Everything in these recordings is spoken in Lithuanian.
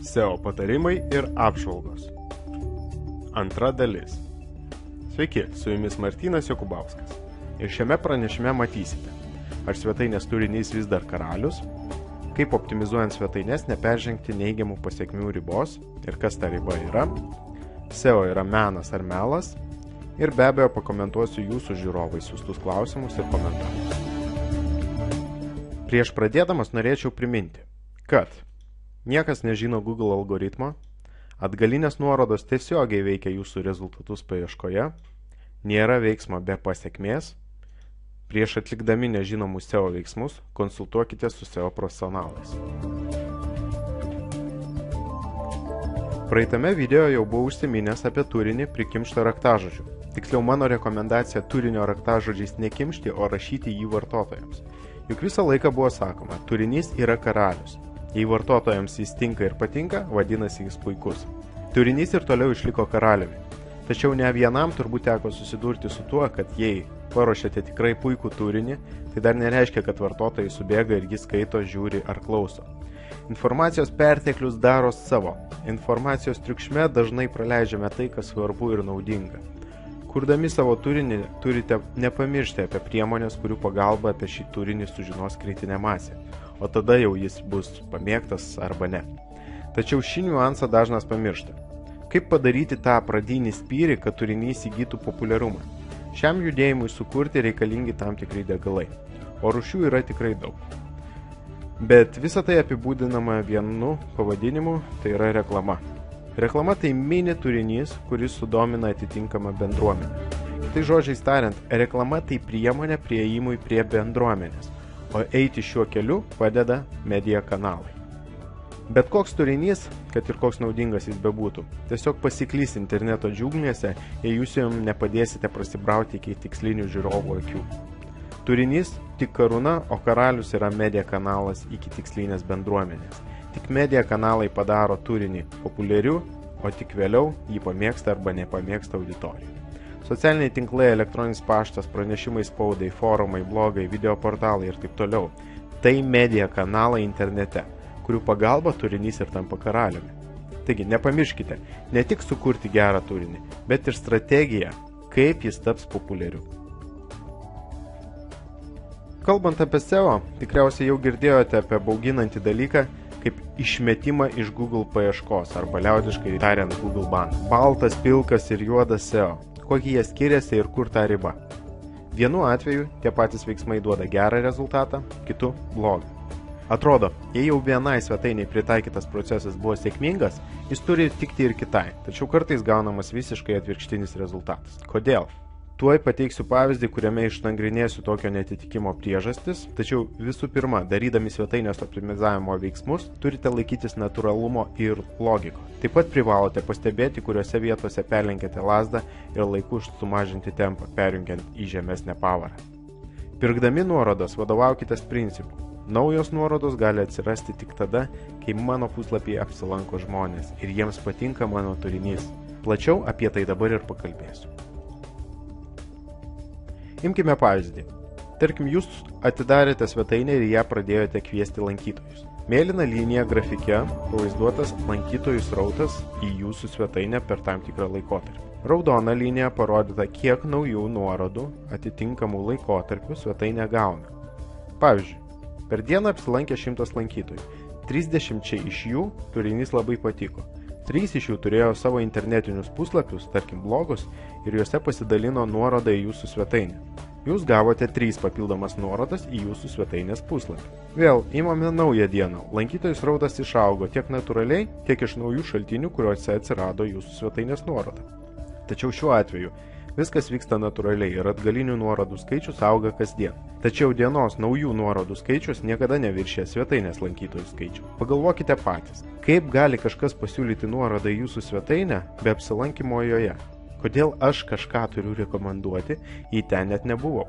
SEO patarimai ir apžvalgos. Antra dalis. Sveiki, su jumis Martynas Jokubauskas. Ir šiame pranešime matysite, ar svetainės turinys vis dar karalius, kaip optimizuojant svetainės neperžengti neigiamų pasekmių ribos ir kas ta riba yra, SEO yra menas ar melas ir be abejo pakomentuosiu jūsų žiūrovai siųstus klausimus ir komentarus. Prieš pradėdamas norėčiau priminti, kad niekas nežino Google algoritmo, atgalinės nuorodos tiesiogiai veikia jūsų rezultatus paieškoje, nėra veiksmo be pasekmės, prieš atlikdami nežinomus SEO veiksmus konsultuokite su SEO profesionalais. Praeitame video jau buvau užsiminęs apie turinį prikimštą raktažodžių. Tiksliau mano rekomendacija turinio raktažodžiais nekimšti, o rašyti jį vartotojams. Juk visą laiką buvo sakoma, turinys yra karalius. Jei vartotojams jis tinka ir patinka, vadinasi jis puikus. Turinys ir toliau išliko karaliumi. Tačiau ne vienam turbūt teko susidurti su tuo, kad jei paruošėte tikrai puikų turinį, tai dar nereiškia, kad vartotojai subėga ir jį skaito, žiūri ar klauso. Informacijos perteklius daro savo. Informacijos triukšme dažnai praleidžiame tai, kas svarbu ir naudinga. Kurdami savo turinį, turite nepamiršti apie priemonės, kurių pagalba apie šį turinį sužinos kritinė masė, o tada jau jis bus pamėgtas arba ne. Tačiau šį niuansą dažnas pamiršta. Kaip padaryti tą pradinį spyrį, kad turinys įgytų populiarumą? Šiam judėjimui sukurti reikalingi tam tikri degalai, o rūšių yra tikrai daug. Bet visą tai apibūdinama vienu pavadinimu, tai yra reklama. Reklama tai mini turinys, kuris sudomina atitinkamą bendruomenę. Tai žodžiais tariant, reklama tai priemonė prieimui prie bendruomenės, o eiti šiuo keliu padeda media kanalai. Bet koks turinys, kad ir koks naudingas jis bebūtų, tiesiog pasiklys interneto džiunglėse, jei jūs jam nepadėsite prasibrauti iki tikslinių žiūrovų akių. Turinys tik karūna, o karalius yra media kanalas iki tikslinės bendruomenės. Tik media kanalai padaro turinį populiariu, o tik vėliau jį pamėgsta arba nepamėgsta auditorija. Socialiniai tinklai, elektroninis paštas, pranešimai spaudai, forumai, blogai, video portalai ir taip toliau. Tai media kanalai internete, kurių pagalba turinys ir tampa karaliumi. Taigi, nepamirškite, ne tik sukurti gerą turinį, bet ir strategiją, kaip jis taps populiariu. Kalbant apie SEO, tikriausiai jau girdėjote apie bauginantį dalyką, kaip išmetimą iš Google paieškos, arba liaudiškai tariant Google ban. Baltas, pilkas ir juodas SEO. Kokie jie skiriasi ir kur ta riba? Vienu atveju tie patys veiksmai duoda gerą rezultatą, kitu blogą. Atrodo, jei jau vienai svetainiai pritaikytas procesas buvo sėkmingas, jis turi tikti ir kitai, tačiau kartais gaunamas visiškai atvirkštinis rezultatas. Kodėl? Tuoj pateiksiu pavyzdį, kuriame išnagrinėsiu tokio netitikimo priežastis, tačiau visų pirma, darydami svetainės optimizavimo veiksmus, turite laikytis natūralumo ir logiko. Taip pat privalote pastebėti, kuriuose vietose perlenkėte lazdą ir laiku sumažinti tempą, perjungiant į žemesnę pavarą. Pirkdami nuorodas vadovaukitės principu. Naujos nuorodos gali atsirasti tik tada, kai mano puslapyje apsilanko žmonės ir jiems patinka mano turinys. Plačiau apie tai dabar ir pakalbėsiu. Imkime pavyzdį. Tarkim, jūs atidarėte svetainę ir ją pradėjote kviesti lankytojus. Mėlyna linija grafike pavaizduotas lankytojų srautas į jūsų svetainę per tam tikrą laikotarpį. Raudona linija parodyta, kiek naujų nuorodų atitinkamų laikotarpių svetainė gauna. Pavyzdžiui, per dieną apsilankė 100 lankytojų. 30 iš jų turinys labai patiko. 3 iš jų turėjo savo internetinius puslapius, tarkim blogus, ir juose pasidalino nuorodą į jūsų svetainę. Jūs gavote 3 papildomas nuorodas į jūsų svetainės puslapį. Vėl, imame naują dieną. Lankytojų srautas išaugo tiek natūraliai, tiek iš naujų šaltinių, kuriuose atsirado jūsų svetainės nuoroda. Tačiau šiuo atveju viskas vyksta natūraliai ir atgalinių nuorodų skaičius auga kasdien. Tačiau dienos naujų nuorodų skaičius niekada neviršė svetainės lankytojų skaičių. Pagalvokite patys, kaip gali kažkas pasiūlyti nuorodą į jūsų svetainę be apsilankymo joje? Kodėl aš kažką turiu rekomenduoti, jei ten net nebuvau?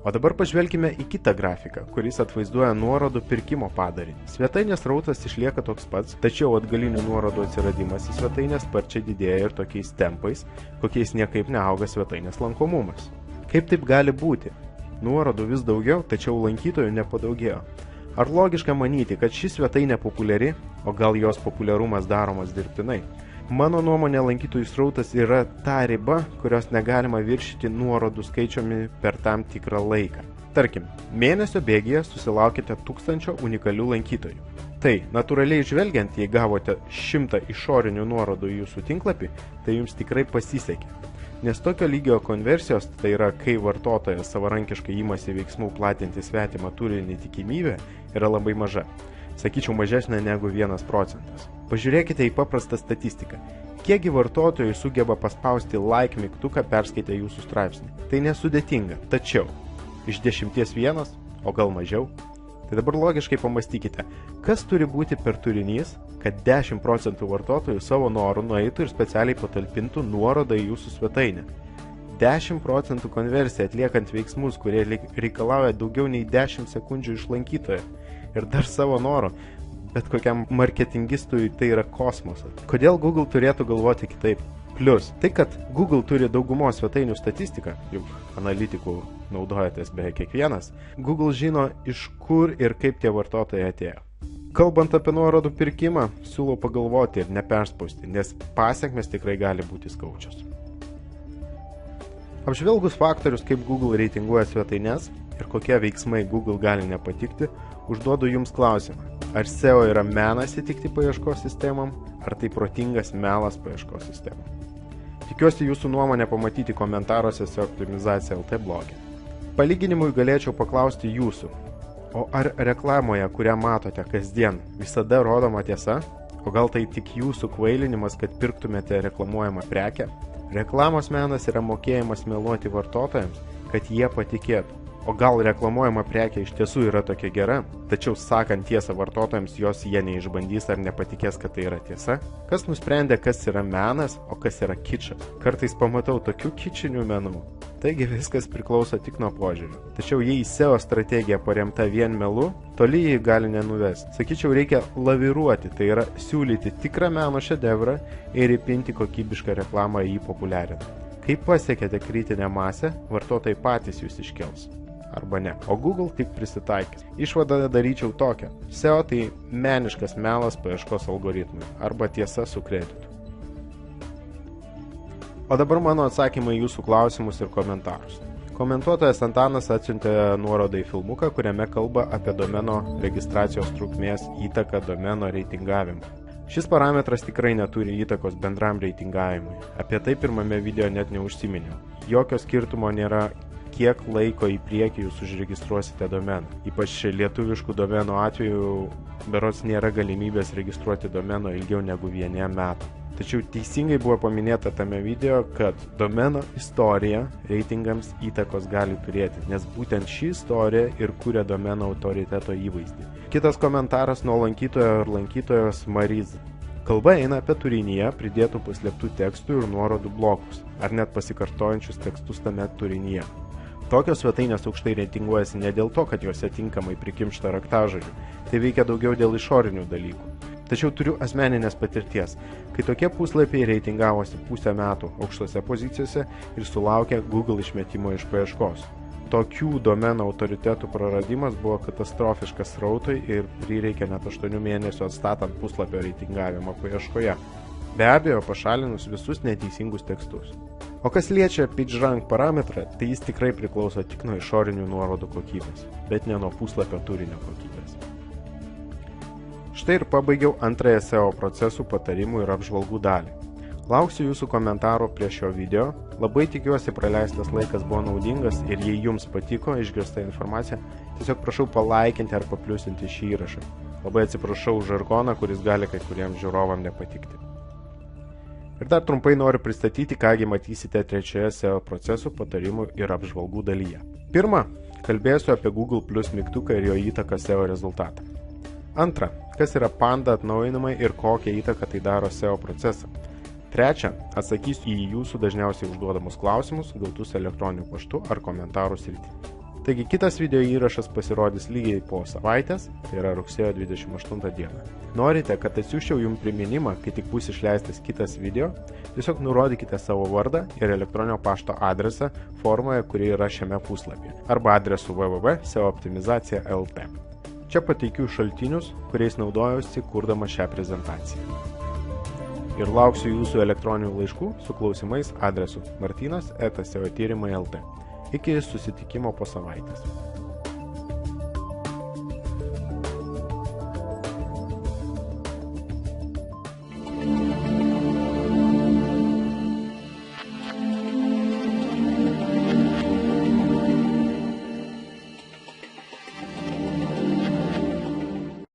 O dabar pažvelkime į kitą grafiką, kuris atvaizduoja nuorodų pirkimo padarinį. Svetainės srautas išlieka toks pats, tačiau atgalinių nuorodų atsiradimas į svetainę sparčiai didėja ir tokiais tempais, kokiais niekaip neauga svetainės lankomumas. Kaip taip gali būti? Nuorodų vis daugiau, tačiau lankytojų nepadaugėjo. Ar logiška manyti, kad ši svetainė populiari, o gal jos populiarumas daromas dirbtinai? Mano nuomonė, lankytojų srautas yra ta riba, kurios negalima viršyti nuorodų skaičiumi per tam tikrą laiką. Tarkim, mėnesio bėgyje susilaukite 1000 unikalių lankytojų. Tai, natūraliai žvelgiant, jei gavote 100 išorinių nuorodų į jūsų tinklapį, tai jums tikrai pasisekė. Nes tokio lygio konversijos, tai yra, kai vartotojas savarankiškai imasi veiksmų platinti svetimą turinį tikimybę, yra labai maža. Sakyčiau, mažesnė negu 1%. Pažiūrėkite į paprastą statistiką. Kiekgi vartotojai sugeba paspausti like mygtuką perskaitę jūsų straipsnį? Tai nesudėtinga, tačiau iš 10 vienas, o gal mažiau? Tai dabar logiškai pamastykite, kas turi būti per turinys, kad 10% vartotojų savo norų nueitų ir specialiai patalpintų nuorodą į jūsų svetainę. 10% konversija atliekant veiksmus, kurie reikalauja daugiau nei 10 sekundžių iš lankytojo. Ir dar savo noro, bet kokiam marketingistui tai yra kosmosas. Kodėl Google turėtų galvoti kitaip? Plius, tai kad Google turi daugumos svetainių statistiką, juk analitikų naudojatės beveik kiekvienas, Google žino, iš kur ir kaip tie vartotojai atėjo. Kalbant apie nuorodų pirkimą, siūlau pagalvoti ir neperspausti, nes pasekmės tikrai gali būti skaudžios. Apžvelgus faktorius, kaip Google reitinguoja svetaines ir kokie veiksmai Google gali nepatikti, užduodu jums klausimą. Ar SEO yra menas įtikti paieškos sistemam, ar tai protingas melas paieškos sistemam? Tikiuosi jūsų nuomonę pamatyti komentaruose SEO optimizacija LT blogė. Palyginimui galėčiau paklausti jūsų, o ar reklamoje, kurią matote kasdien, visada rodoma tiesa? O gal tai tik jūsų kvailinimas, kad pirktumėte reklamuojamą prekę? Reklamos menas yra mokėjimas meluoti vartotojams, kad jie patikėtų. O gal reklamuojama prekė iš tiesų yra tokia gera, tačiau sakant tiesą vartotojams, jos jie neišbandys ar nepatikės, kad tai yra tiesa? Kas nusprendė, kas yra menas, o kas yra kičas? Kartais pamatau tokių kičinių menų. Taigi viskas priklauso tik nuo požiūrio. Tačiau jei SEO strategija paremta vien melu, toli jį gali nenuvesti. Sakyčiau, reikia laviruoti, tai yra siūlyti tikrą meno šedevrą ir įpinti kokybišką reklamą į jį populiarinti. Kai pasiekėte kritinę masę, vartotojai patys jūs iškels. Arba ne, o Google tik prisitaikys. Išvadą daryčiau tokią. SEO tai meniškas melas paieškos algoritmui, arba tiesa su kreditu. O dabar mano atsakymai jūsų klausimus ir komentarus. Komentuotojas Antanas atsiuntė nuorodą į filmuką, kuriame kalba apie domeno registracijos trukmės įtaką domeno reitingavimui. Šis parametras tikrai neturi įtakos bendram reitingavimui. Apie tai pirmame video net neužsiminiau. Jokio skirtumo nėra, kiek laiko į priekį jūs užregistruosite domeną. Ypač lietuviškų domenų atveju berods nėra galimybės registruoti domeno ilgiau negu 1 metų. Tačiau teisingai buvo paminėta tame video, kad domeno istorija reitingams įtakos gali turėti, nes būtent ši istorija ir kuria domeno autoriteto įvaizdį. Kitas komentaras nuo lankytojo ir lankytojos Mariz. Kalba eina apie turinyje pridėtų paslėptų tekstų ir nuorodų blokus, ar net pasikartojančius tekstus tame turinyje. Tokios svetainės aukštai reitinguojasi ne dėl to, kad juose tinkamai prikimšta raktažodžių, tai veikia daugiau dėl išorinių dalykų. Tačiau turiu asmeninės patirties, kai tokie puslapiai reitingavosi pusę metų aukštose pozicijose ir sulaukė Google išmetimo iš paieškos. Tokių domenų autoritetų praradimas buvo katastrofiškas srautui ir prireikė net 8 mėnesių atstatant puslapio reitingavimą paieškoje. Be abejo, pašalinus visus neteisingus tekstus. O kas liečia PageRank parametrą, tai jis tikrai priklauso tik nuo išorinių nuorodų kokybės, bet ne nuo puslapio turinio kokybės. Štai ir pabaigiau antrąją SEO procesų patarimų ir apžvalgų dalį. Lauksiu jūsų komentarų prie šio video, labai tikiuosi praleistas laikas buvo naudingas ir jei jums patiko išgirsta informacija, tiesiog prašau palaikinti ar papliusinti šį įrašą. Labai atsiprašau už žargoną, kuris gali kai kuriems žiūrovam nepatikti. Ir dar trumpai noriu pristatyti, kągi matysite trečioje SEO procesų patarimų ir apžvalgų dalyje. Pirma, kalbėsiu apie Google Plus mygtuką ir jo įtaką SEO rezultatą. Antra, kas yra Panda atnaujinimai ir kokią įtaką tai daro SEO procesą. Trečia, atsakysiu į jūsų dažniausiai užduodamus klausimus, gautus elektroniniu paštu ar komentarų srityje. Taigi kitas video įrašas pasirodys lygiai po savaitės, tai yra rugsėjo 28 dieną. Norite, kad atsiųsčiau jums priminimą, kai tik bus išleistas kitas video, tiesiog nurodykite savo vardą ir elektroninio pašto adresą formoje, kuri yra šiame puslapyje, arba adresu www.seooptimizacija.lt. Čia pateikiu šaltinius, kuriais naudojausi kurdama šią prezentaciją. Ir lauksiu jūsų elektroninių laiškų su klausimais adresu martynas@seotyrimai.lt. Iki susitikimo po savaitės.